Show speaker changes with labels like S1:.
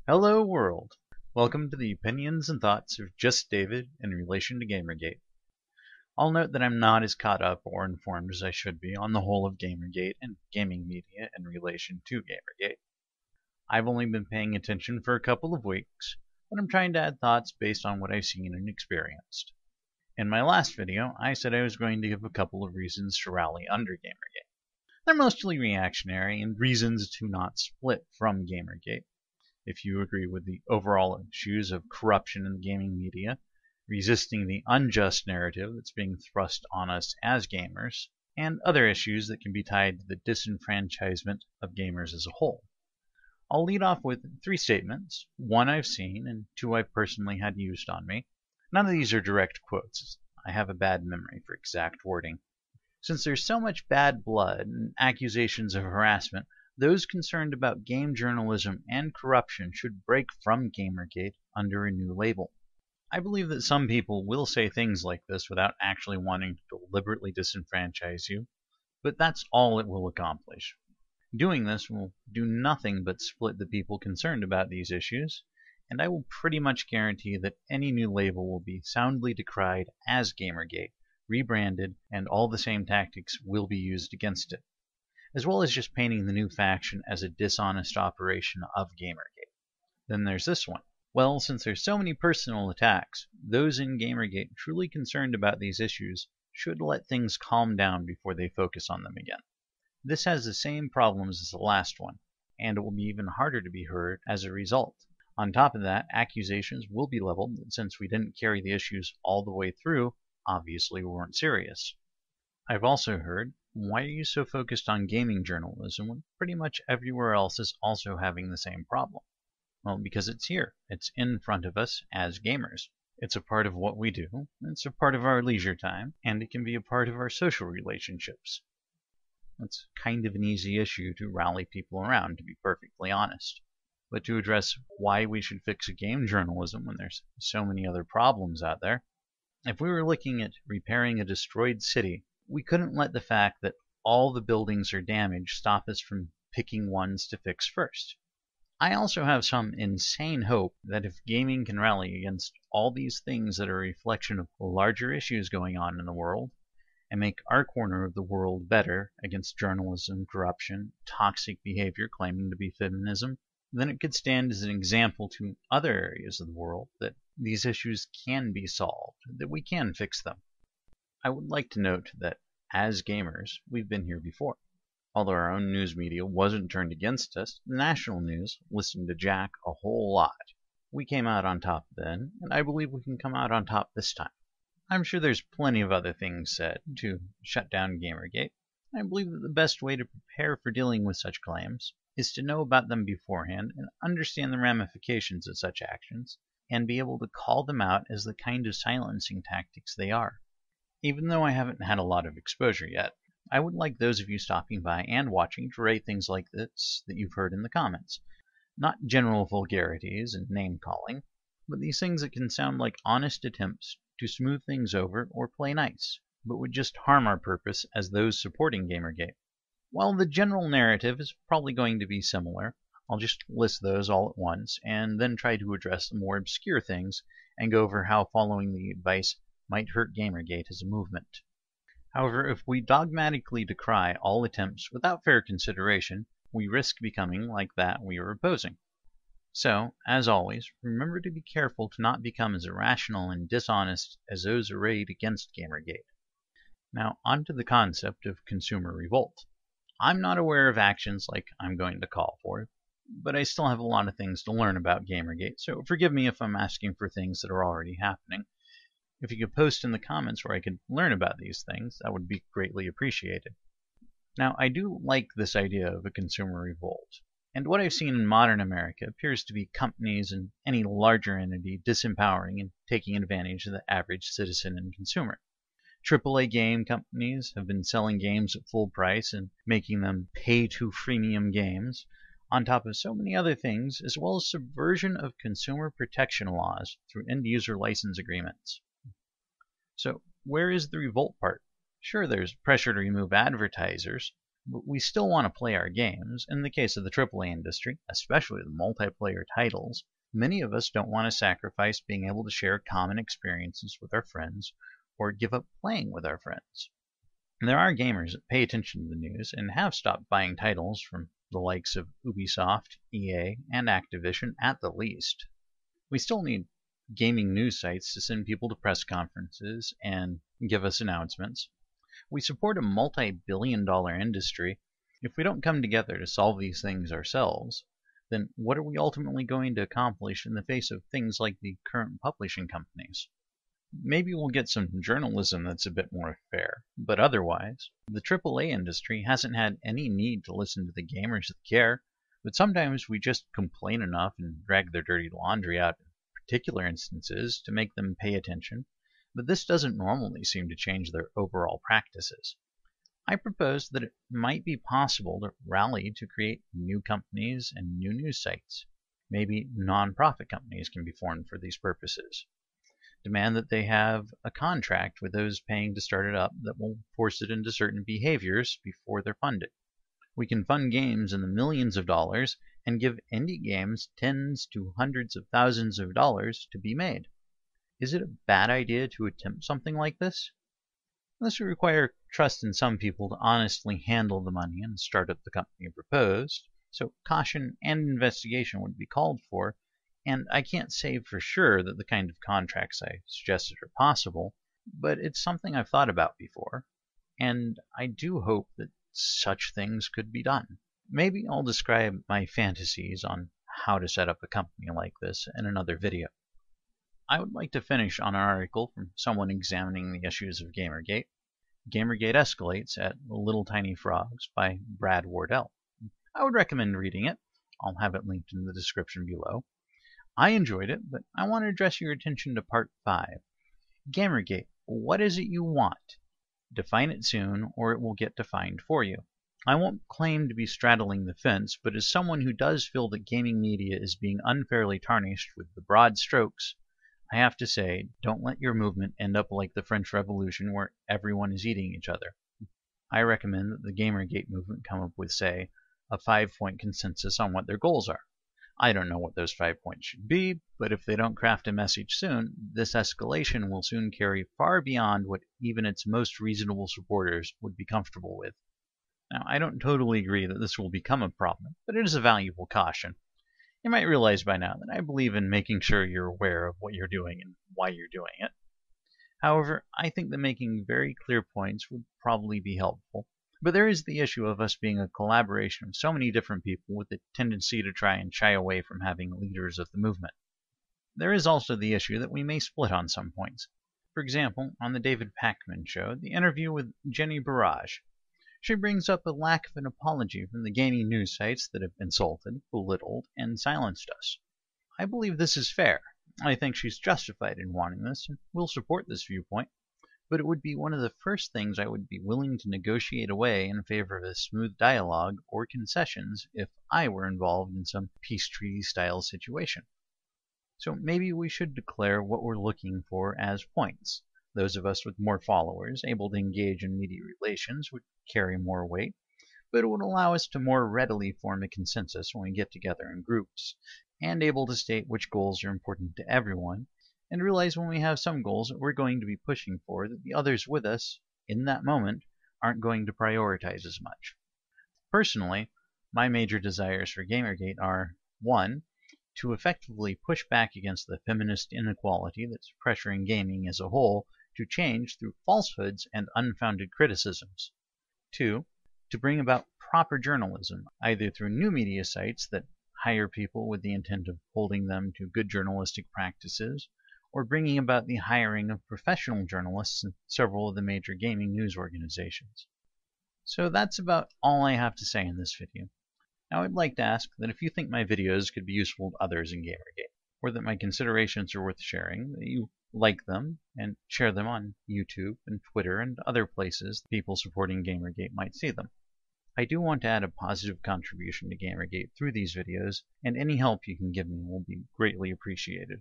S1: Hello world! Welcome to the opinions and thoughts of Just David in relation to Gamergate. I'll note that I'm not as caught up or informed as I should be on the whole of Gamergate and gaming media in relation to Gamergate. I've only been paying attention for a couple of weeks, but I'm trying to add thoughts based on what I've seen and experienced. In my last video, I said I was going to give a couple of reasons to rally under Gamergate. They're mostly reactionary and reasons to not split from Gamergate. If you agree with the overall issues of corruption in the gaming media, resisting the unjust narrative that's being thrust on us as gamers, and other issues that can be tied to the disenfranchisement of gamers as a whole. I'll lead off with three statements, one I've seen and two I've personally had used on me. None of these are direct quotes. I have a bad memory for exact wording. Since there's so much bad blood and accusations of harassment, those concerned about game journalism and corruption should break from Gamergate under a new label. I believe that some people will say things like this without actually wanting to deliberately disenfranchise you, but that's all it will accomplish. Doing this will do nothing but split the people concerned about these issues, and I will pretty much guarantee that any new label will be soundly decried as Gamergate, rebranded, and all the same tactics will be used against it, as well as just painting the new faction as a dishonest operation of Gamergate. Then there's this one. Well, since there's so many personal attacks, those in Gamergate truly concerned about these issues should let things calm down before they focus on them again. This has the same problems as the last one, and it will be even harder to be heard as a result. On top of that, accusations will be leveled that since we didn't carry the issues all the way through, obviously we weren't serious. I've also heard, why are you so focused on gaming journalism when pretty much everywhere else is also having the same problem? Well, because it's here. It's in front of us as gamers. It's a part of what we do, it's a part of our leisure time, and it can be a part of our social relationships. It's kind of an easy issue to rally people around, to be perfectly honest. But to address why we should fix game journalism when there's so many other problems out there, if we were looking at repairing a destroyed city, we couldn't let the fact that all the buildings are damaged stop us from picking ones to fix first. I also have some insane hope that if gaming can rally against all these things that are a reflection of larger issues going on in the world, and make our corner of the world better against journalism, corruption, toxic behavior claiming to be feminism, then it could stand as an example to other areas of the world that these issues can be solved, that we can fix them. I would like to note that, as gamers, we've been here before. Although our own news media wasn't turned against us, the national news listened to Jack a whole lot. We came out on top then, and I believe we can come out on top this time. I'm sure there's plenty of other things said to shut down Gamergate. I believe that the best way to prepare for dealing with such claims is to know about them beforehand and understand the ramifications of such actions, and be able to call them out as the kind of silencing tactics they are. Even though I haven't had a lot of exposure yet, I would like those of you stopping by and watching to rate things like this that you've heard in the comments. Not general vulgarities and name-calling, but these things that can sound like honest attempts to smooth things over or play nice, but would just harm our purpose as those supporting Gamergate. While the general narrative is probably going to be similar, I'll just list those all at once, and then try to address the more obscure things and go over how following the advice might hurt Gamergate as a movement. However, if we dogmatically decry all attempts without fair consideration, we risk becoming like that we are opposing. So, as always, remember to be careful to not become as irrational and dishonest as those arrayed against Gamergate. Now, onto the concept of consumer revolt. I'm not aware of actions like I'm going to call for, but I still have a lot of things to learn about Gamergate, so forgive me if I'm asking for things that are already happening. If you could post in the comments where I could learn about these things, that would be greatly appreciated. Now, I do like this idea of a consumer revolt, and what I've seen in modern America appears to be companies and any larger entity disempowering and taking advantage of the average citizen and consumer. AAA game companies have been selling games at full price and making them pay-to-freemium games, on top of so many other things, as well as subversion of consumer protection laws through end-user license agreements. So, where is the revolt part? Sure, there's pressure to remove advertisers, But we still want to play our games. In the case of the AAA industry, especially the multiplayer titles, many of us don't want to sacrifice being able to share common experiences with our friends or give up playing with our friends. And there are gamers that pay attention to the news and have stopped buying titles from the likes of Ubisoft, EA, and Activision at the least. We still need gaming news sites to send people to press conferences and give us announcements. We support a multi-billion-dollar industry. If we don't come together to solve these things ourselves, then what are we ultimately going to accomplish in the face of things like the current publishing companies? Maybe we'll get some journalism that's a bit more fair, but otherwise, the AAA industry hasn't had any need to listen to the gamers that care, but sometimes we just complain enough and drag their dirty laundry out in particular instances to make them pay attention, but this doesn't normally seem to change their overall practices. I propose that it might be possible to rally to create new companies and new news sites. Maybe non-profit companies can be formed for these purposes. Demand that they have a contract with those paying to start it up that will force it into certain behaviors before they're funded. We can fund games in the millions of dollars and give indie games tens to hundreds of thousands of dollars to be made. Is it a bad idea to attempt something like this? This would require trust in some people to honestly handle the money and start up the company proposed, so caution and investigation would be called for, and I can't say for sure that the kind of contracts I suggested are possible, but it's something I've thought about before, and I do hope that such things could be done. Maybe I'll describe my fantasies on how to set up a company like this in another video. I would like to finish on an article from someone examining the issues of Gamergate. Gamergate Escalates at Little Tiny Frogs by Brad Wardell. I would recommend reading it. I'll have it linked in the description below. I enjoyed it, but I want to address your attention to Part 5. Gamergate, what is it you want? Define it soon, or it will get defined for you. I won't claim to be straddling the fence, but as someone who does feel that gaming media is being unfairly tarnished with the broad strokes, I have to say, don't let your movement end up like the French Revolution where everyone is eating each other. I recommend that the Gamergate movement come up with, say, a 5-point consensus on what their goals are. I don't know what those 5 points should be, but if they don't craft a message soon, this escalation will soon carry far beyond what even its most reasonable supporters would be comfortable with. Now, I don't totally agree that this will become a problem, but it is a valuable caution. You might realize by now that I believe in making sure you're aware of what you're doing and why you're doing it. However, I think that making very clear points would probably be helpful. But there is the issue of us being a collaboration of so many different people with a tendency to try and shy away from having leaders of the movement. There is also the issue that we may split on some points. For example, on the David Pakman show, the interview with Jenny Barrage. She brings up a lack of an apology from the gaming news sites that have insulted, belittled, and silenced us. I believe this is fair. I think she's justified in wanting this, and will support this viewpoint. But it would be one of the first things I would be willing to negotiate away in favor of a smooth dialogue or concessions if I were involved in some peace treaty-style situation. So maybe we should declare what we're looking for as points. Those of us with more followers, able to engage in media relations, would carry more weight, but it would allow us to more readily form a consensus when we get together in groups, and able to state which goals are important to everyone, and realize when we have some goals that we're going to be pushing for that the others with us, in that moment, aren't going to prioritize as much. Personally, my major desires for Gamergate are 1. To effectively push back against the feminist inequality that's pressuring gaming as a whole to change through falsehoods and unfounded criticisms. 2. To bring about proper journalism, either through new media sites that hire people with the intent of holding them to good journalistic practices, or bringing about the hiring of professional journalists in several of the major gaming news organizations. So that's about all I have to say in this video. Now I'd like to ask that if you think my videos could be useful to others in Gamergate, or that my considerations are worth sharing, that you like them and share them on YouTube and Twitter and other places people supporting Gamergate might see them. I do want to add a positive contribution to Gamergate through these videos, and any help you can give me will be greatly appreciated.